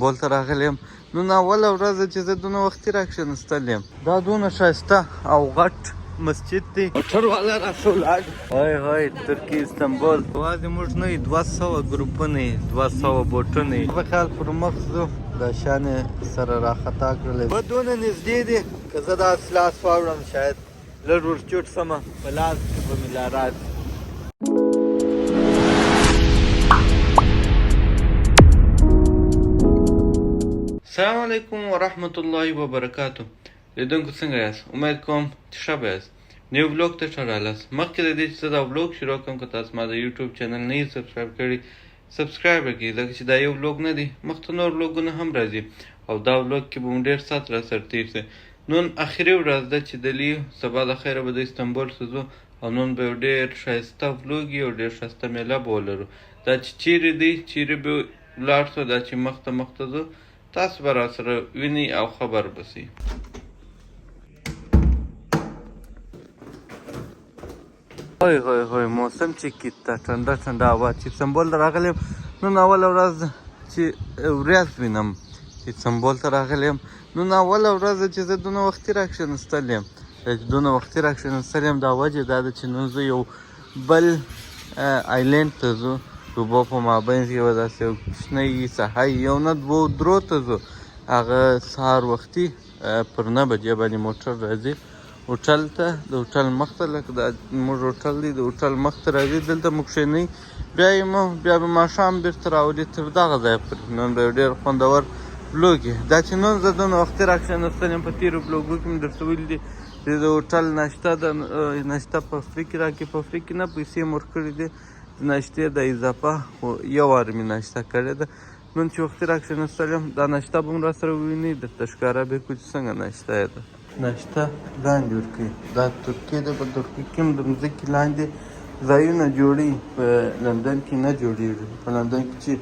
بولته راغلی یم. نن اوله ورځ چې زه دونه وختي راکښېنستلی یم. دا دونه ښایسته او غټ مسجد دی. موټر والا راسه ولاړ. وای وای ترکیې استانبول. یوازې موږ نه یو 200 ګروپونه یې 200 بوټونه یې. په خیال پر مخ ځو دا شیان یې سره راخطا کړلی. به دونه نږدې دي که زه داسې لاس واوړم شاید لږ ورچوټ شمه په لاس کې به مې لا راشي. السلام علیکم ورحمت الله وبرکاتو. لیدونکو څنګه یاست؟ امید کوم چې ښه به یاست. نیو بلاګ ته ښه راغلاست. مخکې د دې چې زه دا بلاګ شروع کړم که تاسو ما د یوټیوب چینل نه یې سبسکرایب کړي سبسکرایب یې کړئ ځکه چې دا یو بلاګ نه دی مخته نور بلاګونه هم راځي او دا بلاګ کې به مو ډېر ساعت راسره تېر شي. نن اخري ورځ ده چې دلي سبا د خیره به د استانبول ته ځو او نن به یو ډېر ښایسته بلاګ وي او ډېر ښایسته میله به ولرو. دا چې چیرې دی چیرې به ولاړ شو دا چې مخته ځو تاسو به راسره وینئ او خبر به شئ. وای وای وای موسم چې کیته ټنډه ټنډه هوا چې استانبول ته راغلی یم. نن اوله ورځ چې ورځ وینم چې استانبول ته راغلی یم. نن اوله ورځ چې زه دونه وختي راکښېنستلی یم. دونه وختي راکښېنستلی یم دا وجه دا ده چې نن زه یو بل آیلینډ ته ځو. اوبو په مابین کې به داسې یو کوچنی ساحه یو نه دوو درو ته ځو. هغه سهار وختي پر 9 بجې باندې موټر راځي هوټل ته. د هوټل مخ ته لکه دا موږ هوټل دی د هوټل مخ ته راځي دلته مو کښېنئ بیا به ماښام بېرته راولي تر دغه ځایه پورې. نن به یو ډېر خوندور بلاګ وي. دا چې نن زه دونه وختي راکښېنستلی یم په تېرو بلاګو کې مې درته ویلي دي د هوټل ناشته په فری کې راکړي په فری کې نه پیسې مې ورکړي دي د ناشتې د اضافه خو یو وار مې ناشته کړې ده. نن چې وختي راکښېنستلی یم دا ناشته به هم راسره ووینئ درته ښکاره به کړو چې څنګه ناشته یې ده. ناشته لاندې ورکوي. دا ترکیې ده په ترکیې کې هم د مځکې لاندې ځایونه جوړوي. په لندن کې نه جوړېږي. په لندن کې چې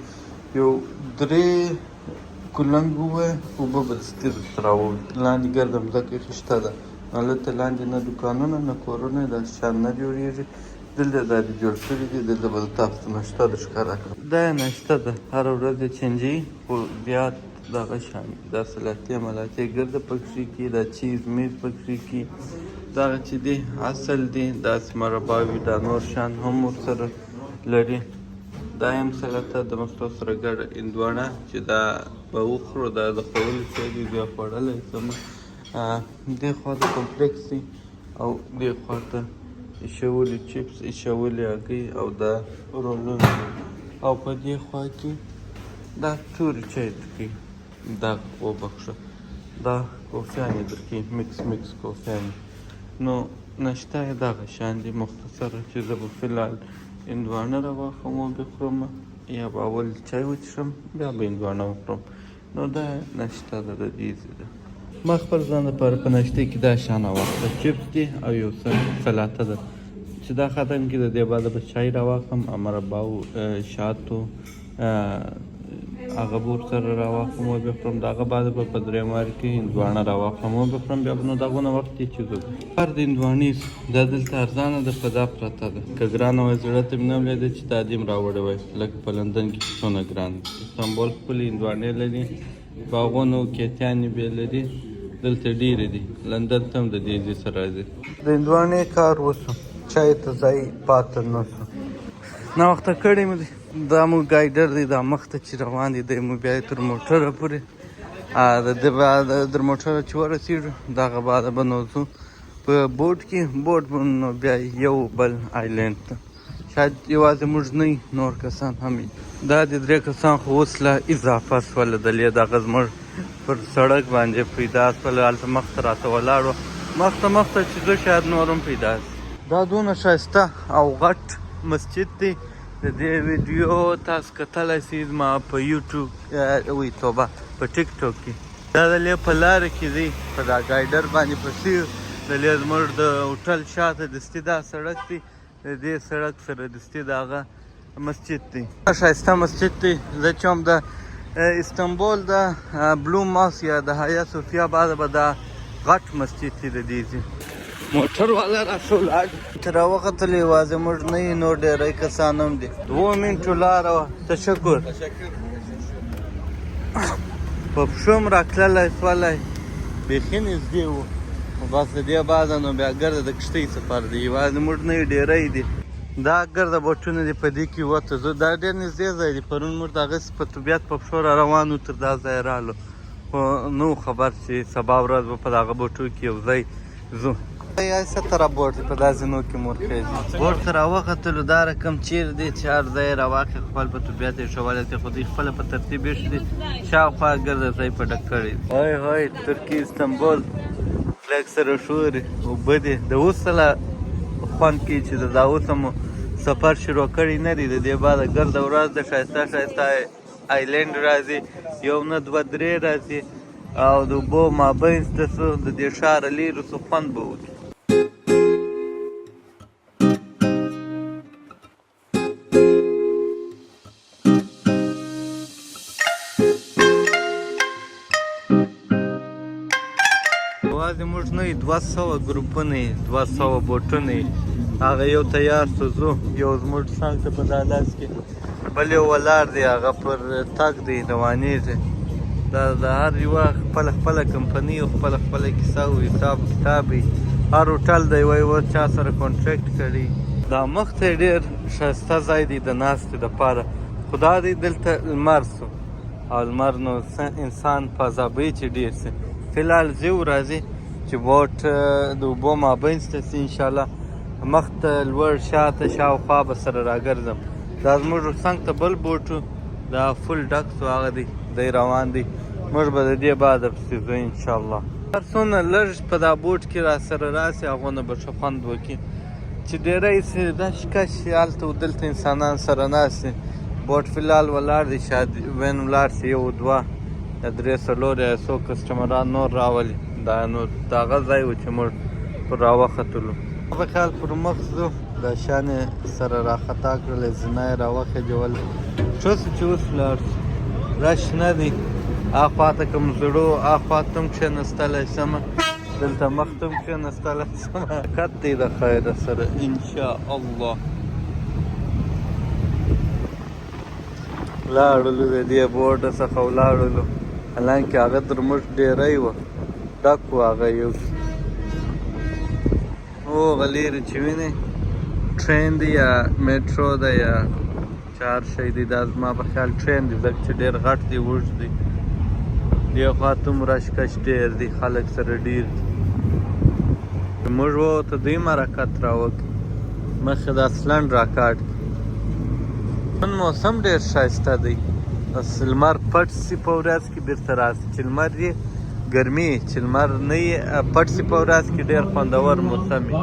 یو 3 کلنګ ووایه اوبه به دستي درته راووي. لاندې ګرده مځکه ایښې شته ده. هلته لاندې نه دوکانونه نه کورونه داسې شیان نه جوړېږي. دلته دا دې جوړ کړي دي. دلته به تاسو ته ناشته درښکاره کړم. دا یې ناشته ده هره ورځ یې چینجوي خو بیا دغه شان دا سلاتې ملاتې ګرده پکښې کړي دا چیز میز پکښې کړي دغه چې دی اصل دی داسې مربا وي دا نور شیان هم ورسره لري. دا یم سلاته د مستو سره ګډه هندواڼه چې دا به وخورو دا د خوړلو شی دی بیا خوړلی څه دې خوا د کمپلیکس دی او دې خوا ته ایښولي چپس ایښولي هګۍ او دا رولونه او په دې خوا کې دا تورې چای درکوي دا وبخښه دا کوفیانې درکوي مکس کوفیانې. نو ناشته یې دغه شان دي مختصره چې زه به فلحال هندواڼه راواخلم او بخورم یا به اول چای وڅښم بیا به هندواڼه وخورم. نو دا ناشته ده د دې ده. ما خپل ځان لپاره په ناشته کې دا شیان راواخله چپس دي او یو څه سلاته ده چې دا ختم کړي. د دې بعده به چای راواخلم مربا او شاتو هغه به ورسره راواخلم وبخورم. د هغه بعده به په درېیمواري کې هندواڼه راواخلم وبخورم. بیا به نو دغونه وخت دی چې زه هر د هندواڼې دا دلته ارزانه ده په دا پرته ده. که ګرانه وای زړه ته مې نه ولیده چې دا دې م راوړی وای لکه په لندن کې چې څونه ګران دي. استانبول خپلې هندواڼې لري باغونه او کیتیانې بې لري دلته ډېرې دي. لندن ته هم د دې ځای سره راځي. د هندواڼې کار وسو چای ته ځای پاته نه سو ناوخته کړی مې دی. دا مو ګایډر دی دا مخته چې روان دی دی مو بیا تر موټره پورې در موټره چې ورسېږو دغه بعده به نو ځو په بوټ کې بوټ به نو بیا یو بل آیلینډ ته شاید یوازې موږ نه نور کسان هم دا د 3 کسان خو اوس لا اضافه شوله دلې دغه زموږ پر سړک باندې پیدا شول. هلته مخته راته ولاړ وه مخته چې زه شاید نور هم پیدا شي. دا دونه ښایسته او غټ مسجد دی. د دې ویډیو تاسو کتلی شئ زما په یوټیوب په ټیک ټاک کې. دا دلې په لاره کې دی په دا ګایډر باندې پسې دلې زموږ د هوټل شاته دستي دا سړک دی. د دې سړک سره دستي د هغه مسجد دی. ښایسته مسجد دی. زه چې هم د استانبول د بلو ماس یا د هایا صوفیا بعده به دا غټ مسجد دی د دې ځای. موټر والا راسه ولاړ. چې راوختلې یوازې موږ نه یو نور ډېری کسان هم دي. 2 منټو لاره وه. تشکر په پښو م راتللی سولی بیخي نږدې وو خو بس د دې بعده نو بیا ګرده د کښتۍ سفر دی یوازې موږ نه یو ډېری دي دا ګرده بوټونه دي په دې کې وته زه دا ډېر نږدې ځای دی پرون موږ د هغسې په طبیعت په پښو را روان وو تر دا ځای رالو خو نه وو خبر چې سبا ورځ به په دغه بوټو کې یو ځای ځو یا څه طرف بوټ دی په داسې نو کې مورخیږي بوټ ته راوختلو دا رقم چیرې دی چې هر ځای یې راواخلي خپل په طبیعت یې ښولی دی خو دوی خپله په ترتیب ایښي دي شاوخوا ګرده ځای په ډک کړی دی هی هی ترکیې استنبول لږ سره شورې اوبه دي د اوس سله خوند کوي چې د دا اوسه مو سفر شروع کړی نه دی د دې بعده ګرده ورځ د ښایسته ښایسته آیلینډ راځي یو نه دوه درې راځي او د اوبو مابینځ ته څو د دې ښاره لیرې څو خوند به وکړي یوازې موږ نه یو 200 ګروپونه یې 200 بوټونه یې هغه یو تیار شو ځو یو زموږ څنګ ته په دا لاس کې بل یو ولاړ دی هغه پر تګ دی روانېږي دا د هر یوه خپله خپله کمپنۍ او خپله خپله کیسه او حساب کتاب وي هر هوټل د یوه چا سره کانټریکټ کړي دا مخ ته یې ډېر ښایسته ځای دی د ناستې دپاره خو دا دی دلته لمر سو او لمر نو انسان په عذابوي چې ډېر سي فلحال زیو راځي چې بوټ د اوبو مابینځ ته سي انشاءالله مخ ته لوړ شاته شاوخوا به سره راګرځم دا زموږ څنګ ته بل بوټ دا فل ډک سو هغه دی دی روان دی موږ به د دې بعده پسې ځو انشاءالله هر څومره لږ په دا بوټ کې را سره راسي هغونه به ښه خوند وکړي چې ډېری سي دا شکش هلته و دلته انسانان سره ناست دي بوټ فلحال ولاړ دی شاید وین ولاړ سي یو دوه یا درې څلور یا څو کسټمران نور راولي دا نو د هغه ځای و چې موږ پر راوختلو په خیال پر مخ ځو دا شیان یې سره راخطا کړلی زینه یې راوخېجول ښه سو چې اوس ولاړ سو رش نه دی اخوا ته که م زړو اخوا ته هم کښېنستلی شمه دلته مخ ته هم کښېنستلی شمه حرکت دی د خیره سره انشاءالله ولاړلو د دې بورډه څخه ولاړلو حالانکې هغه تر موږ ډېری وه ډک و هغه یو هغه لیرې چې وینې ټرین دی یا میټرو ده یا چار شی دی دا زما په خیال ټرین دی ځکه چې ډېر غټ دی اوږد دی دې خوا ته هم رشکش ډېر دی خلک سره ډېر دي موږ ووته دوی هم حرکت راوکړي مخکې دا سلنډ راکاټ کړي نن موسم ډېر ښایسته دی بس لمر پټ سي په ورځ کې بېرته راسي چې لمر یې ګرمي چې لمر نه یې پټ سي په ورځ کې ډېر خوندور موسم وي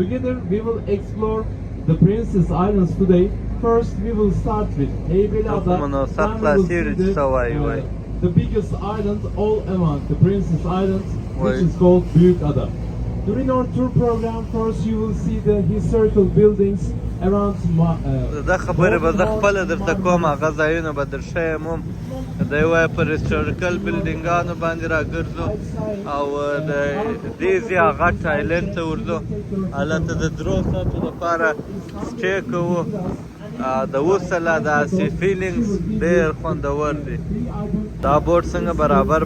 Together we will explore the Princess Islands today. First we will start with Heybeliada, then we will see the biggest island all among the Princess Islands, which is called Büyükada. During our tour program, first you will see the historical buildings around دا خبره به زه خپله درته کوم هغه ځایونه به در ښیم هم د یوه پر هسټوریکل بلډینګانو باندې راګرځو او د دې ځای غټ آیلینډ ته ورځو هلته د درو ساعتو دپاره سټې کوو د اوسه لا داسې فیلینګس ډېر خوندور دی دا بوټ څنګه برابر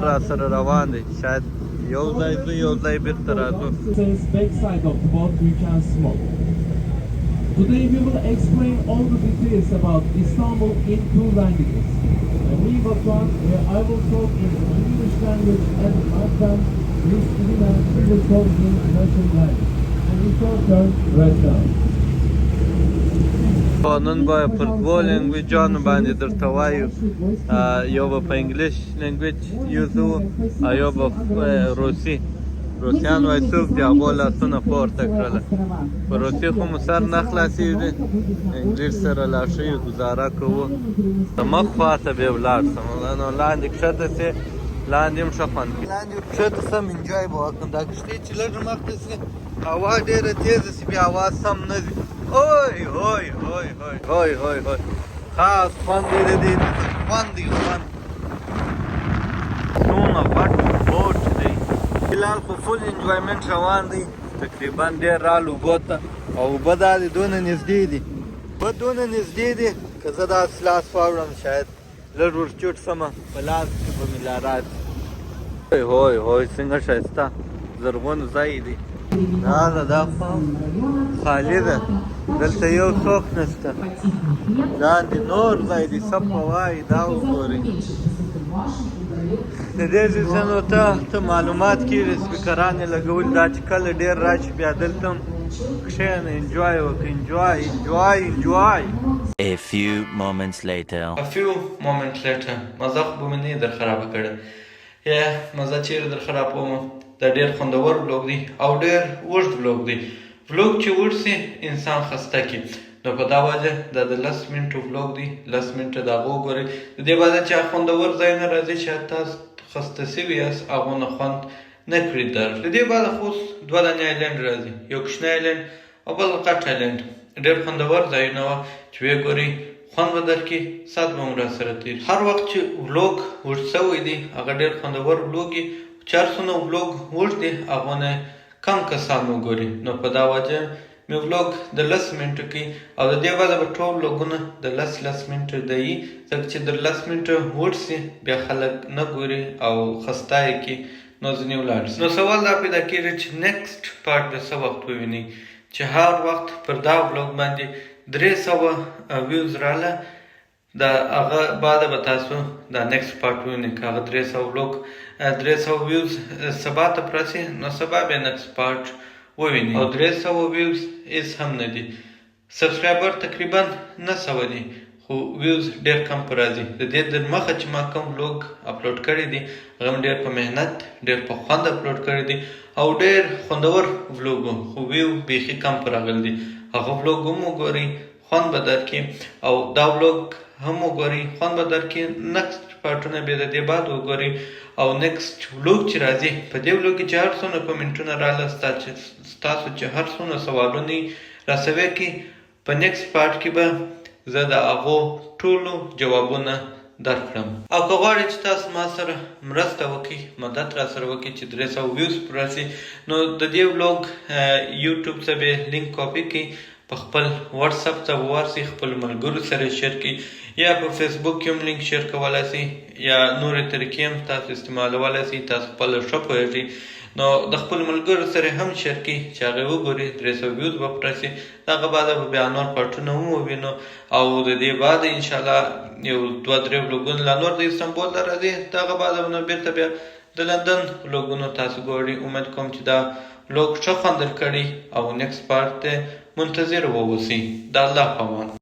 را سره روان دی شاید یو ځای ځو یو ځای بېرته راځو Today we will explain all the details about Istanbul in 2 languages. Me, Batuhan, I will talk in English language and my friend, Miss Irina, will talk in Russian language. And in your turn, right now. نن به پر دوو لینګویجانو باندې درته وایو یو به په انګلیش لینګویج یوزو او یو به روسیان وایي څوک دي هغو لاسونه پورته کړله په روسي خو مو سر نه خلاصېږي انګلیس سره لا ښه یې ګزاره کوو د مخ خوا ته بیا ولاړ سم نو لاندې کښته سې لاندې هم ښه خوند کوي لاندې کښته سم انجوی به وکړم دا کښتۍ چې لږ مخته سي هوا ډېره تېزه سي بیا هوا سم نه ځي اوی اوی اوی اوی اوی اوی اوی خاص خوند دی د دې خوند دی خوند څومره غټ بوټ دی فلحال خو فل انجوایمنټ روان دی تقریبا ډېر رالو اوبو ته او اوبه دا دي دونه نږدې دي اوبه دونه نږدې دي که زه داسې لاس واوړم شاید لږ ورچوټ سمه په لاس کې به مې لا راشي. هوی هوی څنګه ښایسته زرغون ځای دی. دا خوا خالي ده، دلته یو څوک نشته. لاندې نور ځای دی صفه وایي. دا وګورئ د دې سیزن ته معلومات کېږي سپیکران یې لګول دا چې کله ډېر راشي بیا دلته هم کښېنه انجوای وکړه. انجوای. A few moments later. مزه خو به مې نه در خرابه کړې. یا مزه چیرې در خرابوم؟ دا ډېر خوندور بلوګ دی او ډېر اوږد بلوګ دی. بلوګ چې اوږد سي انسان خسته کي، نو په دا وجه دا د 10 منټو بلوګ دی. 10 منټه د هغه وګورئ. د دې بعد چې خوندور ځایونه راځي چې تاسو خسته سوي یاست هغو نه خوند نه کړي در. د دې بعد خو اوس 2 دانې آیلینډ راځي، یو کوچنی آیلینډ او بل غټ آیلینډ. ډېر خوندور ځایونه وه چې ویې ګورئ خوند به درکړي، ساعت به مو راسره تېر. هر وخت چې بلوګ اوږد سوی دی هغه ډېر خوندور بلوګ وي. چې هر څومره بلوګ اوږد دی هغو نه کم کسان وګوري. نو په دا وجه مې بلوګ د 10 منټو کوي او د دې بعده به ټول بلوګونه د 10 منټو دی، ځکه چې د 10 منټو اوږد سي بیا خلک نه ګوري او خسته یې کي، نو ځینې ولاړ سي. نو سوال دا پیدا کېږي چې نیکسټ پارټ به څه وخت ووینئ. چې هر وخت پر دا بلوګ باندې 300 ویوز راله، د هغه بعده به تاسو دا نیکسټ پارټ ووینئ. که هغه 300 بلوګ 300 ویوز سبا ته پرسي، نو سبا بیا نیکسټ پارټ ووینئ. او 300 ویوز هېڅ هم نه دي. سبسکرایبر تقریبا 900 دي، خو ویوز ډېر کم په راځي. د دې د مخه چې ما کوم بلوګ اپلوډ کړی دي هغه ډېر په محنت ډېر په خوند اپلوډ کړی دي او ډېر خوندور بلوګ و، خو ویو بیخي کم په راغلی دي. هغه بلوګ هم وګورئ خوند به درکړي او دا بلوګ هم وګورئ خوند به درکړي. نیکسټ پارټونه بیا د دې بعد وګورئ او نیکسټ بلوګ چې راځي په دې بلوګ کې چې هر څومره کومنټونه راله ستاسو چې هر څومره سوالونه یې راسوي کړي په نیکسټ پارټ کې به زه د هغو ټولو جوابونه درکړم. او که غواړئ چې تاسو ما سره مرسته وکړئ، مدد را سره وکړئ چې 300 ویوز راسي، نو د دې بلوګ یوټیوب څخه به لینک کاپي کړئ، په خپل واتساپ ته ورسئ، خپل ملګرو سره شیر کړئ، یا په فیسبوک کې هم لینک شیر کولی شئ، یا نورې طریقې هم تاسو استعمالولی شئ. تاسو خپله ښه پوهېږئ، نو د خپل ملګرو سره هم شیر کړئ چې هغې وګوري. 300 ویوز به راسي. د هغه بعده به بیا نور پارټونه هم ووینو او د دې بعد انشاءالله یو 2-3 بلوګونه لا نور د استانبول ته راځي. د هغه بعده به نو بېرته بیا د لندن بلوګونو تاسو ګورئ. امید کوم چې دا بلوګ ښه خوند درکړي او نیکسټ پارټ ته منتظر واوسئ. د الله په امان.